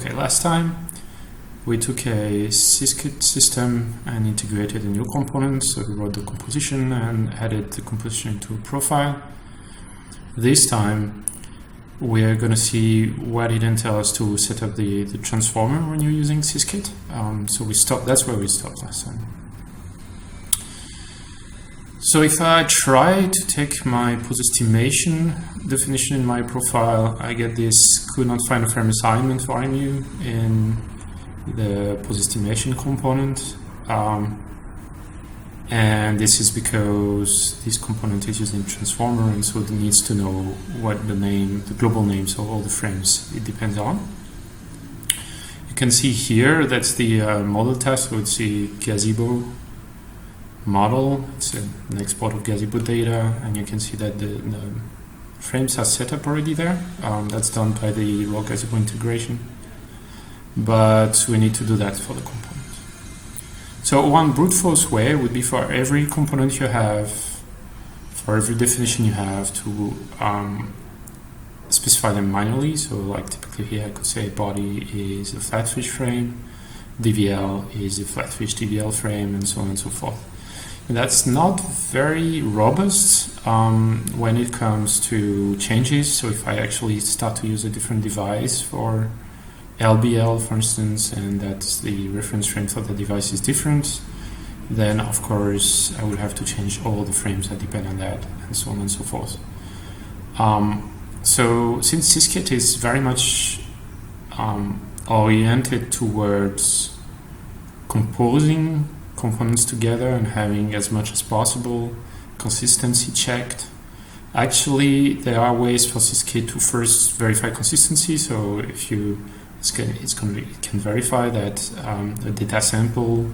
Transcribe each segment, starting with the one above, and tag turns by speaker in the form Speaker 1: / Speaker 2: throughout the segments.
Speaker 1: Okay, last time we took a Syskit system and integrated a new component, so we wrote the composition and added the composition into a profile. This time we're going to see what it entails to set up the transformer when you're using Syskit. That's where we stopped last time. So if I try to take my pose estimation definition in my profile, I get this could not find a frame assignment for mu in the pose estimation component. And this is because this component is using transformer, and so it needs to know what the global names of all the frames it depends on. You can see here that's the model task, so it's the gazebo model. It's an export of gazebo data, and you can see that the frames are set up already there. That's done by the raw gazebo integration, but we need to do that for the component. So one brute force way would be for every component you have, for every definition you have, to specify them manually. So like typically here I could say body is a flatfish frame, DVL is a flatfish DVL frame, and so on and so forth. And that's not very robust when it comes to changes. So if I actually start to use a different device for LBL, for instance, and that's the reference frame for the device is different, then of course I would have to change all the frames that depend on that, and so on and so forth. So since Syskit is very much oriented towards composing components together and having as much as possible consistency checked, actually there are ways for Syskit to first verify consistency. So if you it can verify that a data sample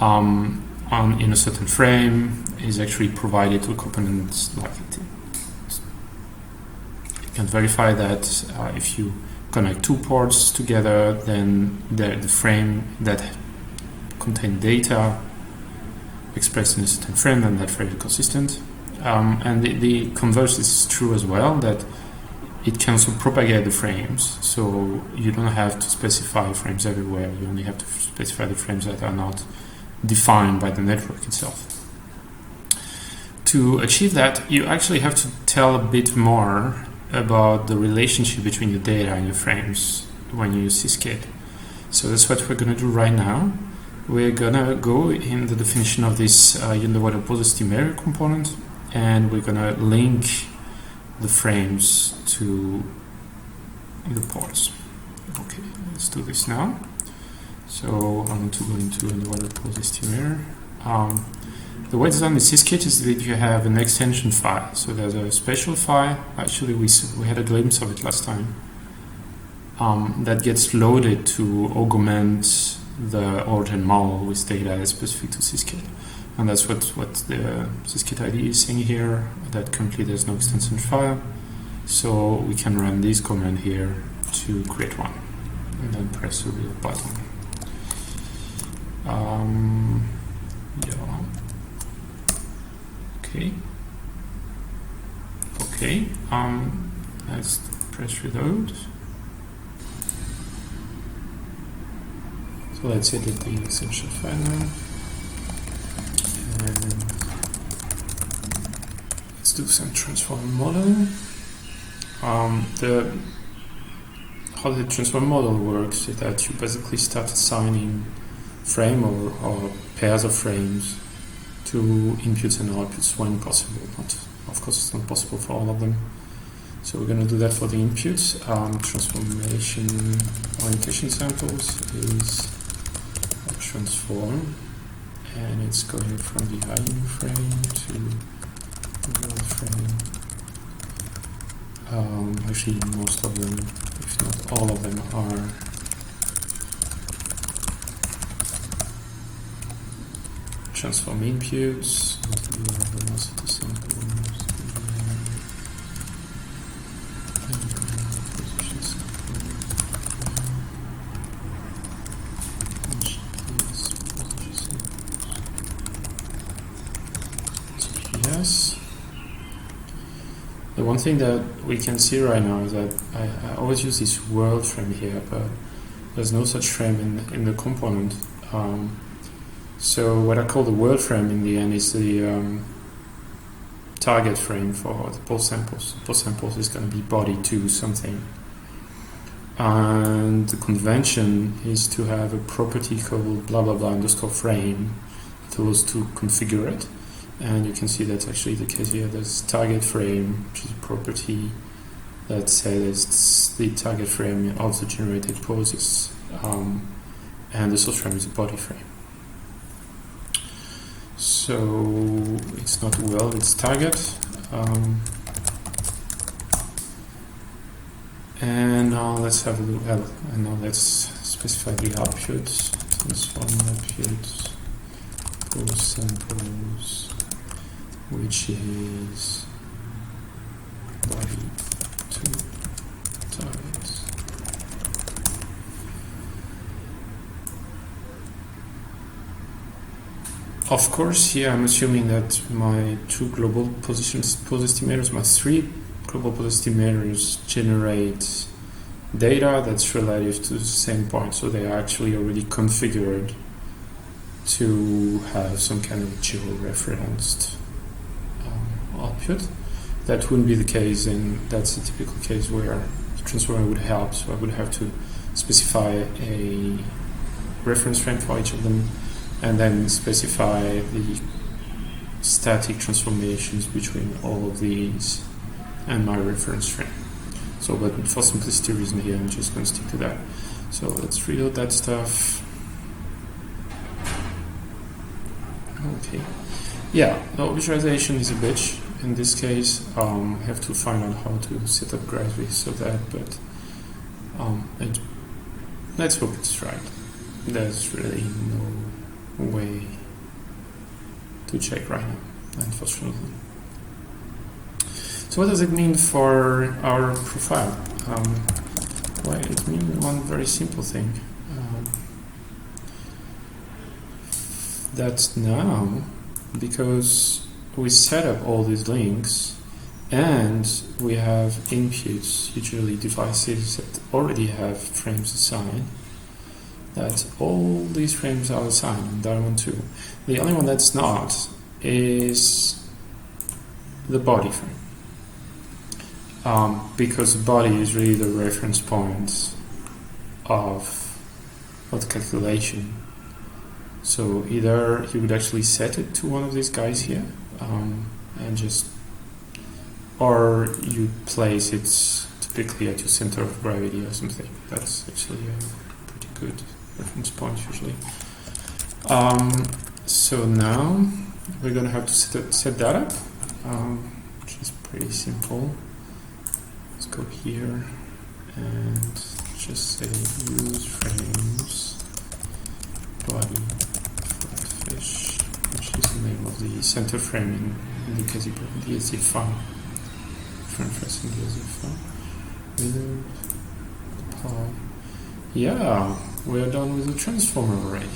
Speaker 1: in a certain frame is actually provided to a component like it. It can verify that if you connect two ports together, then the frame that contain data expressed in a certain frame, then that frame is consistent. And the converse is true as well, that it can also propagate the frames, so you don't have to specify frames everywhere. You only have to specify the frames that are not defined by the network itself. To achieve that, you actually have to tell a bit more about the relationship between the data and your frames when you use Syskit. So that's what we're going to do right now. We're going to go in the definition of this underwater pose estimation component, and we're going to link the frames to the ports. Okay, let's do this now. So I'm going to go into underwater pose estimator. The way it's done in Syskit is that you have an extension file. So there's a special file. Actually, we had a glimpse of it last time. That gets loaded to augment the origin model with data specific to Syskit. And that's what the Syskit ID is saying here, that currently there's no extension file. So we can run this command here to create one, and then press the real button. Yeah. Okay. Let's press reload. So let's edit the essential file now. And let's do some transform model. How the transform model works is that you basically start assigning frame or pairs of frames to inputs and outputs when possible. Of course, it's not possible for all of them. So we're going to do that for the inputs. Transformation orientation samples is a transform, and it's going from the IU frame to the real frame. Actually, most of them, if not all of them, are transform inputs. Velocity samples. The one thing that we can see right now is that I always use this world frame here, but there's no such frame in the component. So what I call the world frame in the end is the target frame for the pulse samples. Pulse samples is going to be body to something. And the convention is to have a property called blah blah blah underscore frame that allows to configure it. And you can see that's actually the case here. There's target frame, which is a property that says the target frame of the generated poses. And the source frame is a body frame. So it's not world, it's target. And now let's have a look at, and now let's specify the outputs. Transform outputs, pose samples, which is body to targets. Of course, here I'm assuming that my two global pose estimators, my three global pose estimators generate data that's relative to the same point, so they are actually already configured to have some kind of geo-referenced output. That wouldn't be the case, and that's a typical case where the transformer would help, so I would have to specify a reference frame for each of them, and then specify the static transformations between all of these and my reference frame. So, but for simplicity reason here, I'm just going to stick to that. So let's reload that stuff. Okay. Yeah, no, visualization is a bitch. In this case, I have to find out how to set up graphics so that, but let's hope it's right. There's really no way to check right now, unfortunately. So what does it mean for our profile? Well, it means one very simple thing. That now, because we set up all these links and we have inputs, usually devices that already have frames assigned, that all these frames are assigned, and that one too. The only one that's not is the body frame. Because the body is really the reference point of the calculation. So either you would actually set it to one of these guys here, and just, or you place it typically at your center of gravity or something. That's actually a pretty good reference point usually. So now we're going to have to set that up, which is pretty simple. Let's go here and just say use frames body flatfish, which is the name of the center frame in the DSD file. Frame first in DSD file. Without the pie. Yeah, we're done with the transformer array.